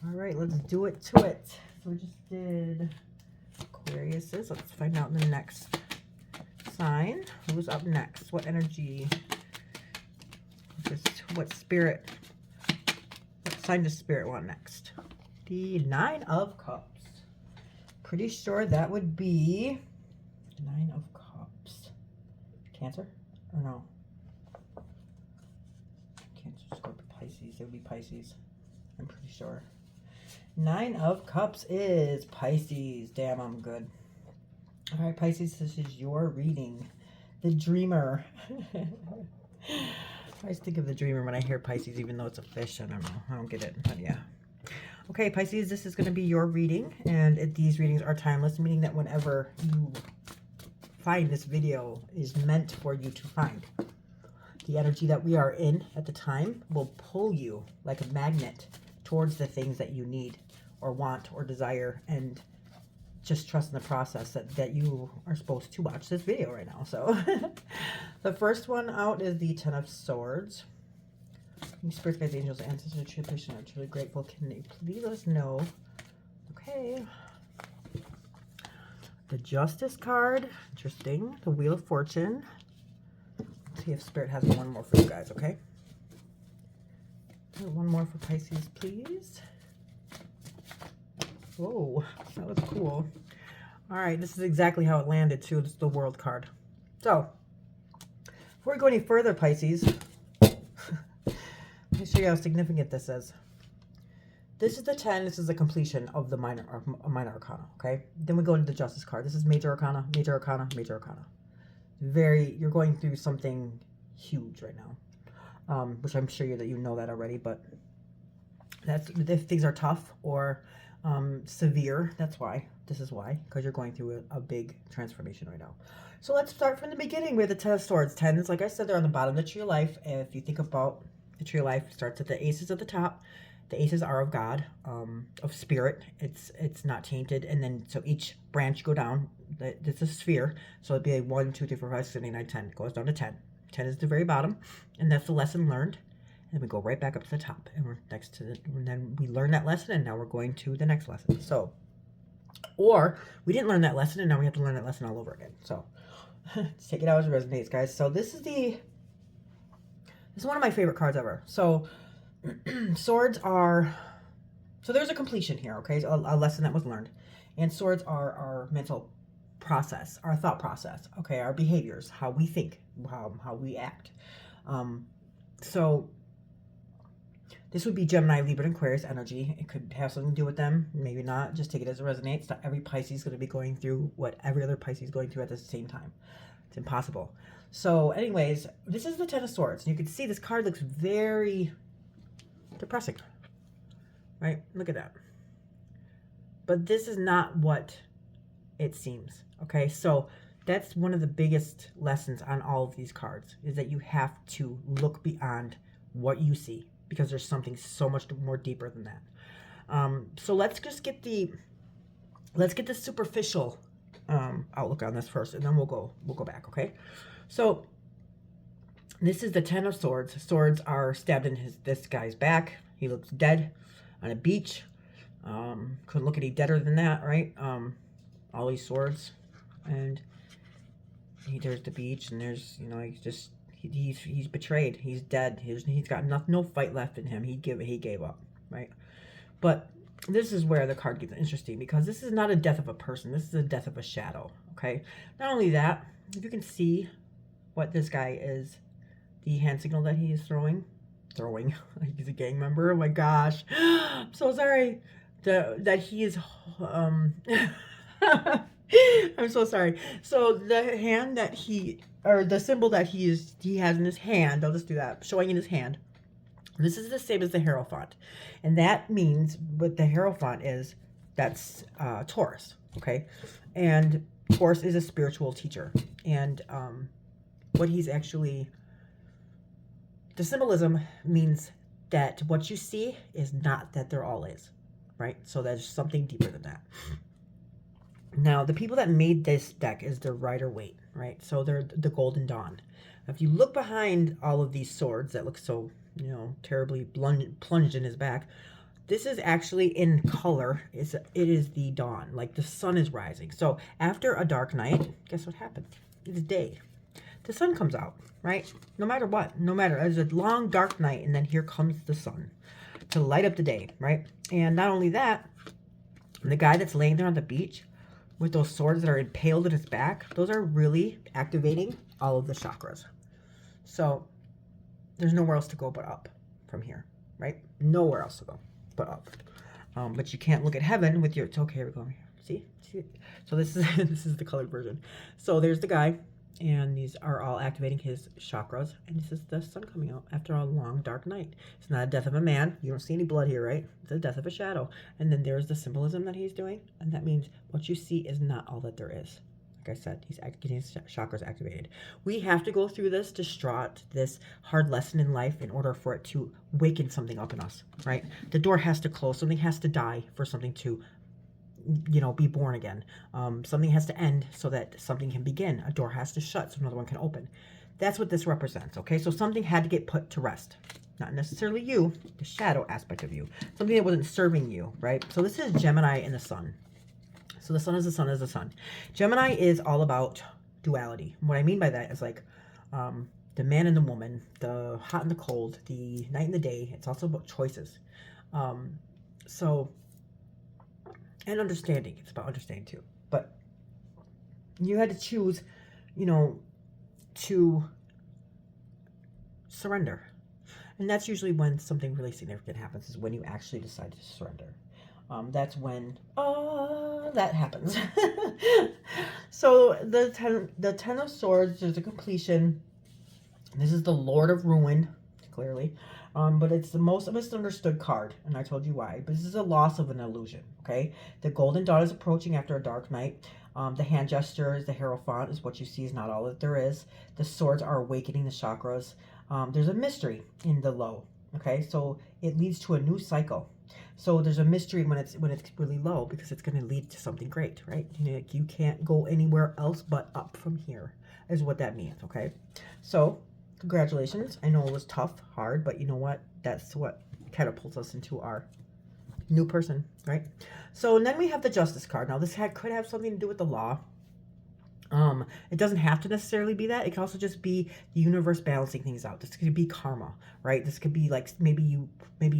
All right, let's do it to it. So we just did Aquariuses. Let's find out the next sign. Who's up next? What energy? What spirit? What sign does spirit want next? The Nine of Cups. Pretty sure that would be Nine of Cups. Cancer? Or no? Cancer, Scorpio, Pisces. It would be Pisces. I'm pretty sure. Nine of Cups is Pisces. Damn, I'm good. All right, Pisces, this is your reading. The Dreamer. I always think of the Dreamer when I hear Pisces, even though it's a fish. I don't know. I don't get it, but yeah. Okay, Pisces, this is going to be your reading, and these readings are timeless, meaning that whenever you find this video is meant for you to find. The energy that we are in at the time will pull you like a magnet towards the things that you need or want or desire, and just trust in the process that you are supposed to watch this video right now. So the first one out is the Ten of Swords. Spirits, guides, angels, ancestors, true patient, are truly grateful. Can you please let us know? Okay. The Justice card. Interesting. The Wheel of Fortune. Let's see if Spirit has one more for you guys, okay? One more for Pisces, please. Whoa, that was cool. All right, this is exactly how it landed, too. This is the World card. So, before we go any further, Pisces, let me show you how significant this is. This is the 10. This is the completion of the minor arcana, okay? Then we go into the Justice card. This is major arcana, major arcana, major arcana. You're going through something huge right now, which I'm sure that you know that already, but that's if things are tough or severe, that's why. This is why, because you're going through a big transformation right now. So let's start from the beginning with the Ten of Swords. Tens, like I said, they're on the bottom of the tree of life. And if you think about the tree of life, it starts at the aces at the top. The aces are of God, of spirit. It's not tainted. And then, so each branch go down. It's a sphere. So it'd be a 1, 2, 3, 4, 5, 6, 7, 8, 9, 10. It goes down to 10. 10 is the very bottom. And that's the lesson learned. And we go right back up to the top. And we're next to and then we learn that lesson. And now we're going to the next lesson. So, or we didn't learn that lesson. And now we have to learn that lesson all over again. So, let's take it out as it resonates, guys. So this is one of my favorite cards ever. So, swords are, so there's a completion here, okay? A lesson that was learned. And swords are our mental process, our thought process, okay? Our behaviors, how we think, how we act. So this would be Gemini, Libra, and Aquarius energy. It could have something to do with them, maybe not. Just take it as it resonates. Not every Pisces is going to be going through what every other Pisces is going through at the same time. It's impossible. So anyways, this is the Ten of Swords. You can see this card looks very depressing, right? Look at that. But this is not what it seems, okay? So that's one of the biggest lessons on all of these cards, is that you have to look beyond what you see, because there's something so much more deeper than that. So let's just get the superficial outlook on this first, and then we'll go back, okay? So this is the Ten of Swords. Swords are stabbed in this guy's back. He looks dead on a beach. Couldn't look any deader than that, right? All these swords, and there's the beach, and there's, you know, he's betrayed. He's dead. He's got no fight left in him. He gave up, right? But this is where the card gets interesting, because this is not a death of a person. This is a death of a shadow, okay? Not only that, if you can see what this guy is, the hand signal that he is throwing, he's a gang member. Oh my gosh, I'm so sorry. That he is, I'm so sorry. So the hand that the symbol that he has in his hand, I'll just do that, showing in his hand. This is the same as the Hierophant. And that means what the Hierophant is, that's Taurus, okay? And Taurus is a spiritual teacher. And what he's actually, the symbolism means that what you see is not that there all is, right? So there's something deeper than that. Now, the people that made this deck is the Rider-Waite, right? So they're the Golden Dawn. If you look behind all of these swords that look so, you know, terribly plunged in his back, This is actually in color. It is the dawn, like the sun is rising. So after a dark night, guess what happens? It's day. The sun comes out, right? No matter what, no matter, it's a long dark night, and then here comes the sun to light up the day, right? And not only that, the guy that's laying there on the beach with those swords that are impaled in his back, those are really activating all of the chakras. So there's nowhere else to go but up from here, right? Nowhere else to go but up. But you can't look at heaven with your, it's okay, here we go. See? So this is this is the colored version. So there's the guy, and these are all activating his chakras, and this is the sun coming out after a long dark night. It's not a death of a man. You don't see any blood here, right? It's the death of a shadow. And then there's the symbolism that he's doing, and that means what you see is not all that there is. Like I said, he's getting his chakras activated. We have to go through this distraught, this hard lesson in life in order for it to waken something up in us, right? The door has to close. Something has to die for something to, you know, be born again. Something has to end so that something can begin. A door has to shut so another one can open. That's what this represents, okay? So something had to get put to rest. Not necessarily you, the shadow aspect of you. Something that wasn't serving you, right? So this is Gemini and the sun. So the sun is the sun is the sun. Gemini is all about duality. What I mean by that is like the man and the woman, the hot and the cold, the night and the day. It's also about choices. And understanding. It's about understanding too. But you had to choose, you know, to surrender. And that's usually when something really significant happens, is when you actually decide to surrender. That's when that happens. So the Ten of Swords, there's a completion. This is the Lord of Ruin, clearly. But it's the most misunderstood card, and I told you why. But this is a loss of an illusion, okay? The Golden Dawn is approaching after a dark night. The hand gestures, the Hierophant is what you see is not all that there is. The swords are awakening the chakras. There's a mystery in the low, okay? So it leads to a new cycle. So there's a mystery when it's really low, because it's going to lead to something great, right? You can't go anywhere else but up from here, is what that means, okay? So congratulations. I know it was tough, hard, but you know what? That's what catapults us into our new person, right? So then we have the Justice card. Now this could have something to do with the law. It doesn't have to necessarily be that. It can also just be the universe balancing things out. This could be karma, right? This could be like maybe you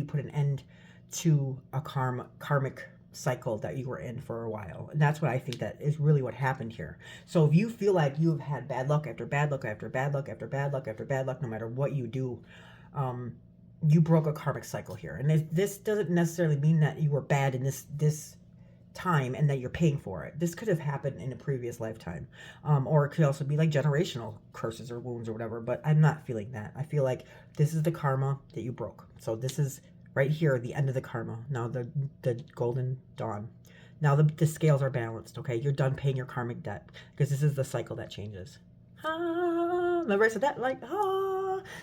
put an end to a karmic cycle that you were in for a while. And that's what I think that is really what happened here. So if you feel like you've had bad luck after bad luck after bad luck after bad luck after bad luck, no matter what you do, you broke a karmic cycle here. And this doesn't necessarily mean that you were bad in this time and that you're paying for it. This could have happened in a previous lifetime. Or it could also be like generational curses or wounds or whatever, but I'm not feeling that. I feel like this is the karma that you broke. So this is right here, the end of the karma. Now the Golden Dawn. Now the scales are balanced, okay? You're done paying your karmic debt, because this is the cycle that changes. Remember I said that? Like,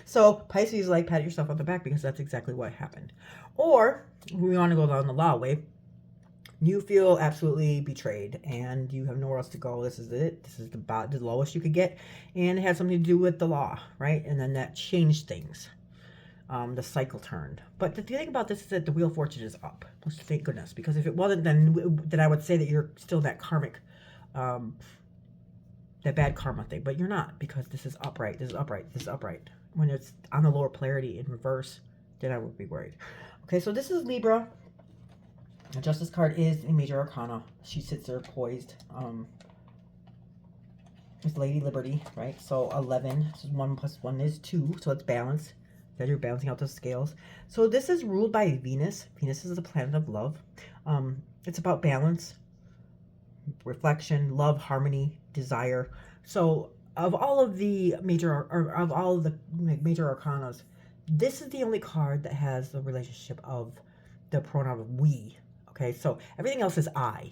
So Pisces, like, pat yourself on the back, because that's exactly what happened. Or we want to go down the law way. You feel absolutely betrayed, and you have nowhere else to go. This is it. This is the lowest you could get, and it had something to do with the law, right? And then that changed things. The cycle turned. But the thing about this is that the Wheel of Fortune is up. Thank goodness. Because if it wasn't, then I would say that you're still that karmic, that bad karma thing. But you're not, because this is upright. This is upright. This is upright. When it's on the lower polarity in reverse, then I would be worried. Okay, so this is Libra. The Justice card is a major arcana. She sits there poised. It's Lady Liberty, right? So 11. So 1 plus 1 is 2. So it's balanced. That you're balancing out those scales. So this is ruled by Venus. Venus is the planet of love. It's about balance, reflection, love, harmony, desire. So of all of the major arcanas, this is the only card that has the relationship of the pronoun we. Okay, so everything else is I,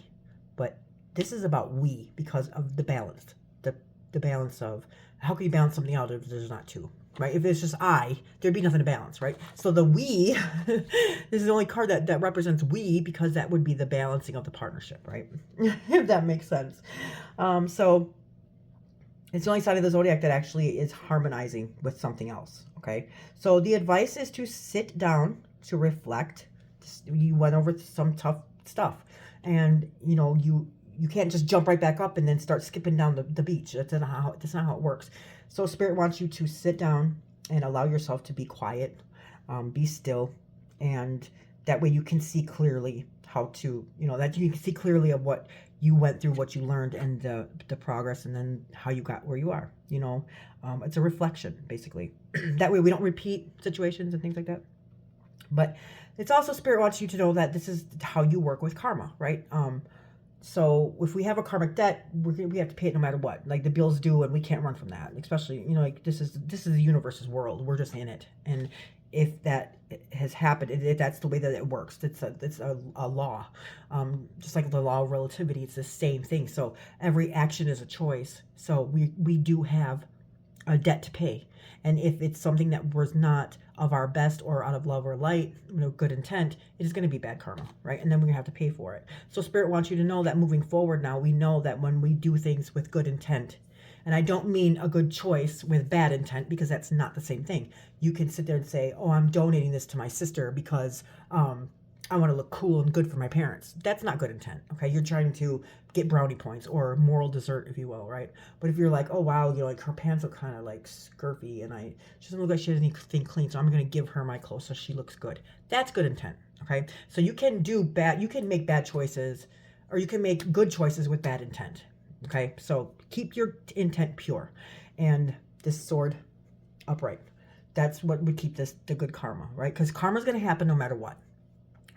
but this is about we, because of the balance. The balance of how can you balance something out if there's not two. Right? If it's just I, there'd be nothing to balance, right? So the we, this is the only card that represents we, because that would be the balancing of the partnership, right? If that makes sense. So it's the only sign of the zodiac that actually is harmonizing with something else, okay? So the advice is to sit down, to reflect, to you went over some tough stuff, and you know, you can't just jump right back up and then start skipping down the beach. That's not how it works. So Spirit wants you to sit down and allow yourself to be quiet, be still, and that way you can see clearly how to, you know, that you can see clearly of what you went through, what you learned, and the progress, and then how you got where you are. You know, it's a reflection, basically. That way we don't repeat situations and things like that. But it's also, Spirit wants you to know that this is how you work with karma, right? So if we have a karmic debt, we have to pay it no matter what. Like the bills due, and we can't run from that. Especially, you know, like this is the universe's world. We're just in it, and if that has happened, that's the way that it works. It's a law, just like the law of relativity. It's the same thing. So every action is a choice. So we do have a debt to pay, and if it's something that was not of our best or out of love or light, you know, good intent, it is going to be bad karma, right? And then we're going to have to pay for it. So Spirit wants you to know that moving forward now, we know that when we do things with good intent, and I don't mean a good choice with bad intent, because that's not the same thing. You can sit there and say, oh, I'm donating this to my sister because I want to look cool and good for my parents. That's not good intent, okay? You're trying to get brownie points or moral dessert, if you will, right? But if you're like, oh, wow, you know, like her pants are kind of like scurfy and she doesn't look like she has anything clean, so I'm going to give her my clothes so she looks good. That's good intent, okay? So you can make bad choices, or you can make good choices with bad intent, okay? So keep your intent pure, and this sword upright. That's what would keep the good karma, right? Because karma is going to happen no matter what.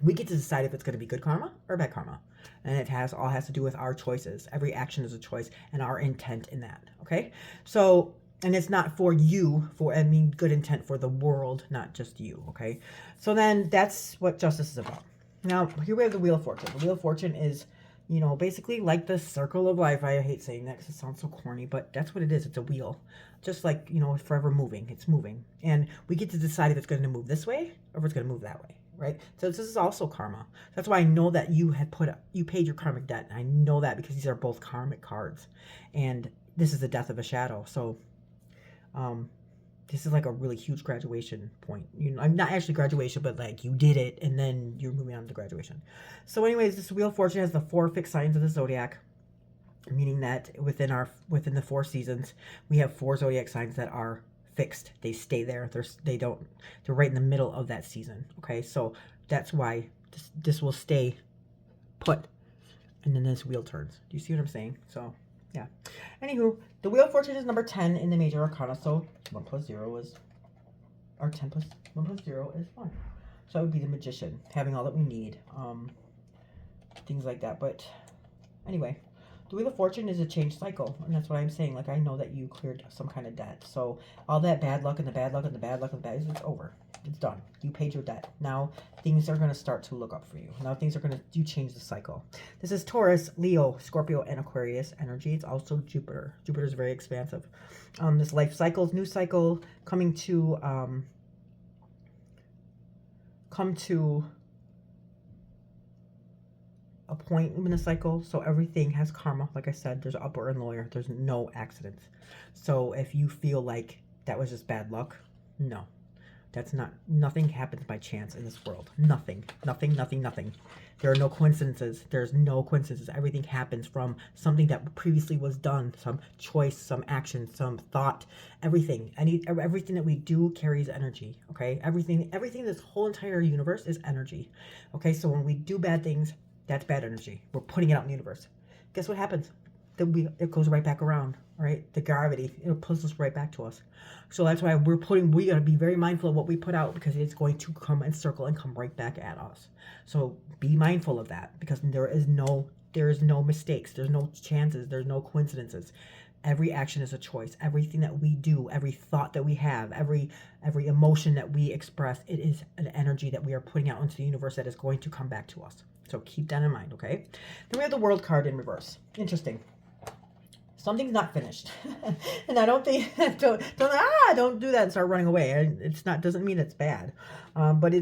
We get to decide if it's going to be good karma or bad karma. And it all has to do with our choices. Every action is a choice, and our intent in that, okay? So, and it's not for you, good intent for the world, not just you, okay? So then that's what justice is about. Now, here we have the Wheel of Fortune. The Wheel of Fortune is, you know, basically like the circle of life. I hate saying that because it sounds so corny, but that's what it is. It's a wheel. Just like, you know, forever moving. It's moving. And we get to decide if it's going to move this way or if it's going to move that way. Right? So this is also karma. That's why I know that you paid your karmic debt. I know that because these are both karmic cards. And this is the death of a shadow. So this is like a really huge graduation point. You know, I'm not actually graduation, but like you did it and then you're moving on to graduation. So anyways, this Wheel of Fortune has the 4 fixed signs of the zodiac, meaning that within the 4 seasons, we have 4 zodiac signs that are fixed. They stay there. They're right in the middle of that season. Okay, so that's why this will stay put, and then this wheel turns. Do you see what I'm saying? So yeah. Anywho, the Wheel of Fortune is number 10 in the major arcana. So 1 plus 0 is, or 10 plus 1 plus 0 is 1. So that would be the Magician, having all that we need, things like that. But anyway. The Wheel of Fortune is a change cycle, and that's what I'm saying. Like, I know that you cleared some kind of debt. So all that bad luck and the bad luck and the bad luck and the bad, it's over. It's done. You paid your debt. Now things are going to start to look up for you. Now you change the cycle. This is Taurus, Leo, Scorpio, and Aquarius energy. It's also Jupiter. Jupiter is very expansive. This life cycles, new cycle, come to a point in the cycle. So everything has karma. Like I said, there's upper and lower. There's no accidents. So if you feel like that was just bad luck, no, that's not. Nothing happens by chance in this world. Nothing. There are no coincidences. There's no coincidences. Everything happens from something that previously was done, some choice, some action, some thought, everything. Everything that we do carries energy, okay? Everything, this whole entire universe is energy, okay? So when we do bad things, that's bad energy. We're putting it out in the universe. Guess what happens? It goes right back around, right? The gravity, it pulls us right back to us. So that's why we got to be very mindful of what we put out, because it's going to come and circle and come right back at us. So be mindful of that, because there is no mistakes. There's no chances. There's no coincidences. Every action is a choice. Everything that we do, every thought that we have, every emotion that we express, it is an energy that we are putting out into the universe that is going to come back to us. So keep that in mind, okay? Then we have the World card in reverse. Interesting. Something's not finished. And I don't think, don't do that and start running away. Doesn't mean it's bad. But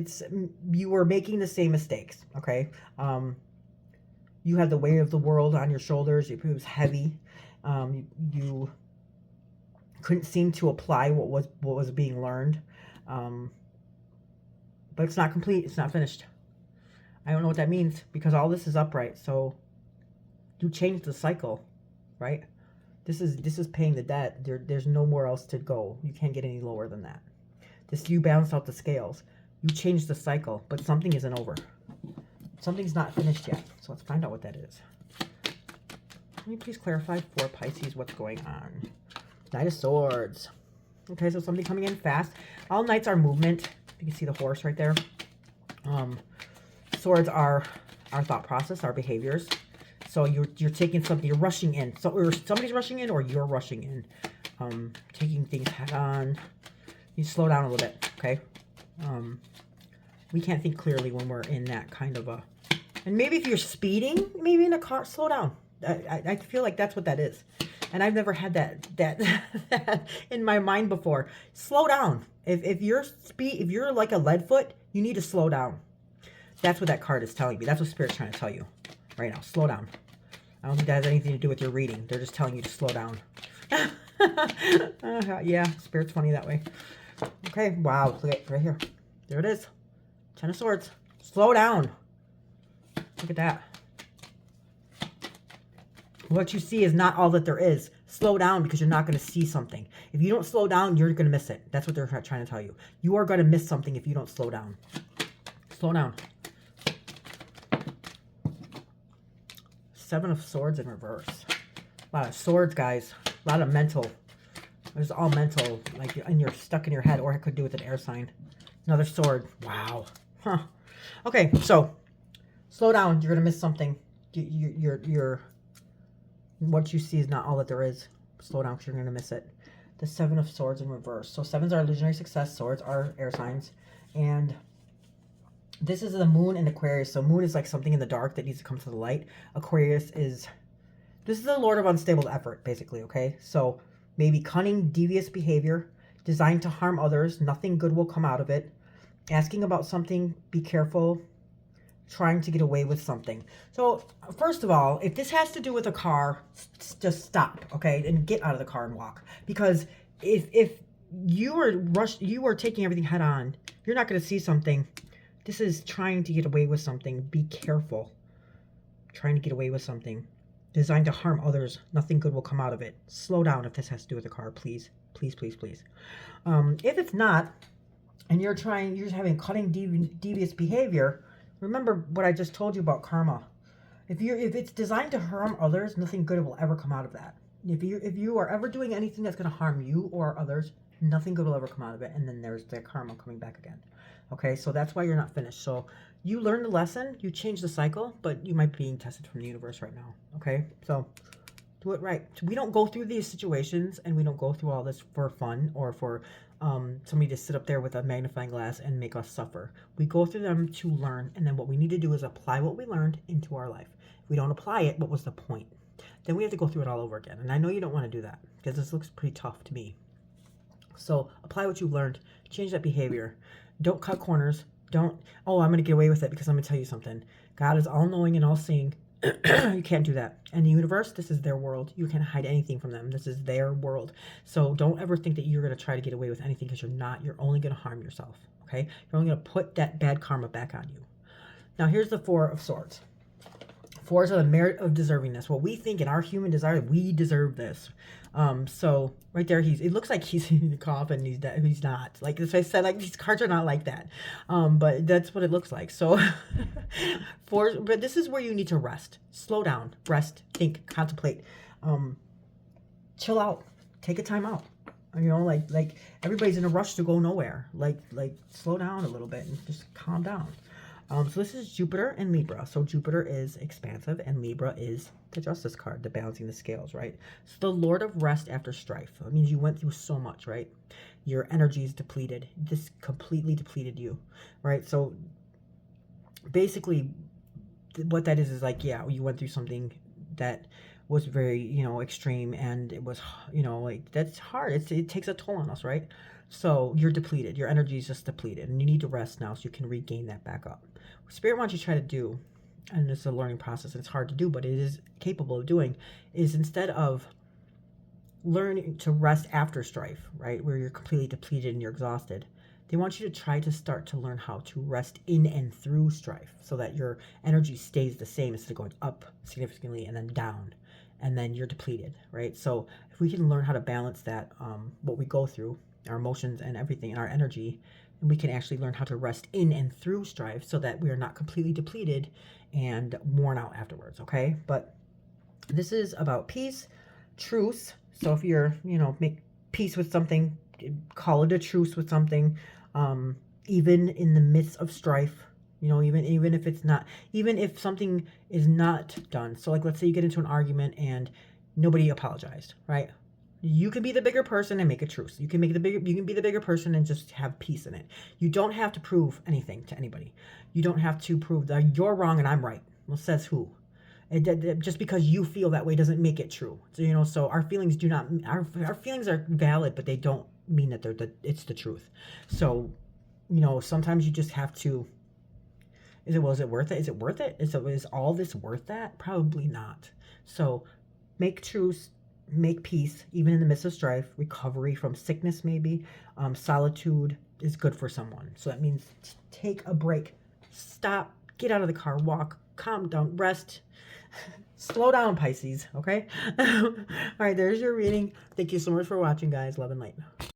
you were making the same mistakes, okay? You had the weight of the world on your shoulders. It was heavy. You couldn't seem to apply what was being learned. But it's not complete. It's not finished. I don't know what that means because all this is upright. So you change the cycle, right? This is paying the debt. There's nowhere else to go. You can't get any lower than that. You balance out the scales. You change the cycle, but something isn't over. Something's not finished yet. So let's find out what that is. Can you please clarify for Pisces what's going on? Knight of Swords. Okay, so something coming in fast. All knights are movement. You can see the horse right there. Swords are our thought process, our behaviors. So you're taking something, you're rushing in. So or somebody's rushing in, or you're rushing in. Taking things head on. You slow down a little bit, okay? We can't think clearly when we're in that kind of a... And maybe if you're speeding, maybe in a car, slow down. I feel like that's what that is. And I've never had that in my mind before. Slow down. If you're like a lead foot, you need to slow down. That's what that card is telling me. That's what Spirit's trying to tell you right now. Slow down. I don't think that has anything to do with your reading. They're just telling you to slow down. Yeah, Spirit's funny that way. Okay, wow. Look at right here. There it is. Ten of Swords. Slow down. Look at that. What you see is not all that there is. Slow down because you're not going to see something. If you don't slow down, you're going to miss it. That's what they're trying to tell you. You are going to miss something if you don't slow down. Slow down. Seven of Swords in reverse. A lot of swords, guys. A lot of mental. It's all mental. Like, and you're stuck in your head. Or it could do with an air sign. Another sword. Wow. Huh. Okay, so slow down. You're going to miss something. You're what you see is not all that there is. Slow down because you're going to miss it. The Seven of Swords in reverse. So sevens are illusionary success. Swords are air signs. And this is the moon in Aquarius. So moon is like something in the dark that needs to come to the light. Aquarius is... This is the Lord of unstable effort, basically, okay? So maybe cunning, devious behavior, designed to harm others. Nothing good will come out of it. Asking about something, be careful. Trying to get away with something. So first of all, if this has to do with a car, just stop, okay, and get out of the car and walk. Because if you are taking everything head on, you're not going to see something. This is trying to get away with something. Be careful. Trying to get away with something designed to harm others. Nothing good will come out of it. Slow down if this has to do with a car, please, please, please, please. If it's not, and you're having cunning, devious behavior. Remember what I just told you about karma. If it's designed to harm others, nothing good will ever come out of that. If you are ever doing anything that's going to harm you or others, nothing good will ever come out of it. And then there's the karma coming back again. Okay, so that's why you're not finished. So you learned the lesson, you changed the cycle, but you might be being tested from the universe right now. Okay, so do it right. We don't go through these situations, and we don't go through all this for fun or for somebody to sit up there with a magnifying glass and make us suffer. We go through them to learn, and then what we need to do is apply what we learned into our life. If we don't apply it, what was the point? Then we have to go through it all over again. And I know you don't want to do that because this looks pretty tough to me. So apply what you learned. Change that behavior. Don't cut corners. Don't, oh, I'm going to get away with it because I'm going to tell you something. God is all-knowing and all-seeing. You can't do that. And the universe, this is their world. You can't hide anything from them. This is their world. So don't ever think that you're going to try to get away with anything because you're not. You're only going to harm yourself, okay? You're only going to put that bad karma back on you. Now, here's the Four of Swords. Fours are the merit of deservingness. What we think in our human desire, we deserve this. So right there, it looks like he's in the coffin. He's not. Like as I said, like these cards are not like that. But that's what it looks like. So but this is where you need to rest. Slow down, rest, think, contemplate, chill out, take a time out. You know, like everybody's in a rush to go nowhere. Like slow down a little bit and just calm down. So this is Jupiter and Libra. So Jupiter is expansive and Libra is the Justice card, the balancing the scales, right? So the Lord of Rest after strife. That means you went through so much, right? Your energy is depleted. This completely depleted you, right? So basically what that is like, yeah, you went through something that was very, you know, extreme, and it was, you know, like that's hard. It takes a toll on us, right? So you're depleted. Your energy is just depleted, and you need to rest now so you can regain that back up. What Spirit wants you to try to do, and it's a learning process, and it's hard to do, but it is capable of doing, is instead of learning to rest after strife, right, where you're completely depleted and you're exhausted, They want you to try to start to learn how to rest in and through strife so that your energy stays the same instead of going up significantly and then down, and then you're depleted, right? So if we can learn how to balance that, what we go through, our emotions and everything, and our energy, and we can actually learn how to rest in and through strife so that we are not completely depleted and worn out afterwards, okay? But this is about peace, truce. So if you're, make peace with something, call it a truce with something, even in the midst of strife, even if it's not, even if something is not done. So like, let's say you get into an argument and nobody apologized, right? You can be the bigger person and make a truce. You can be the bigger person and just have peace in it. You don't have to prove anything to anybody. You don't have to prove that you're wrong and I'm right. Well, says who? Just because you feel that way doesn't make it true. So, so our feelings do not, our feelings are valid, but they don't mean that it's the truth. So, sometimes you just have to, is it worth it? Is it worth it? Is all this worth that? Probably not. So make truce, make peace, even in the midst of strife, recovery from sickness, maybe. Solitude is good for someone. So that means take a break, stop, get out of the car, walk, calm down, rest, slow down, Pisces, okay? All right, there's your reading. Thank you so much for watching, guys. Love and light.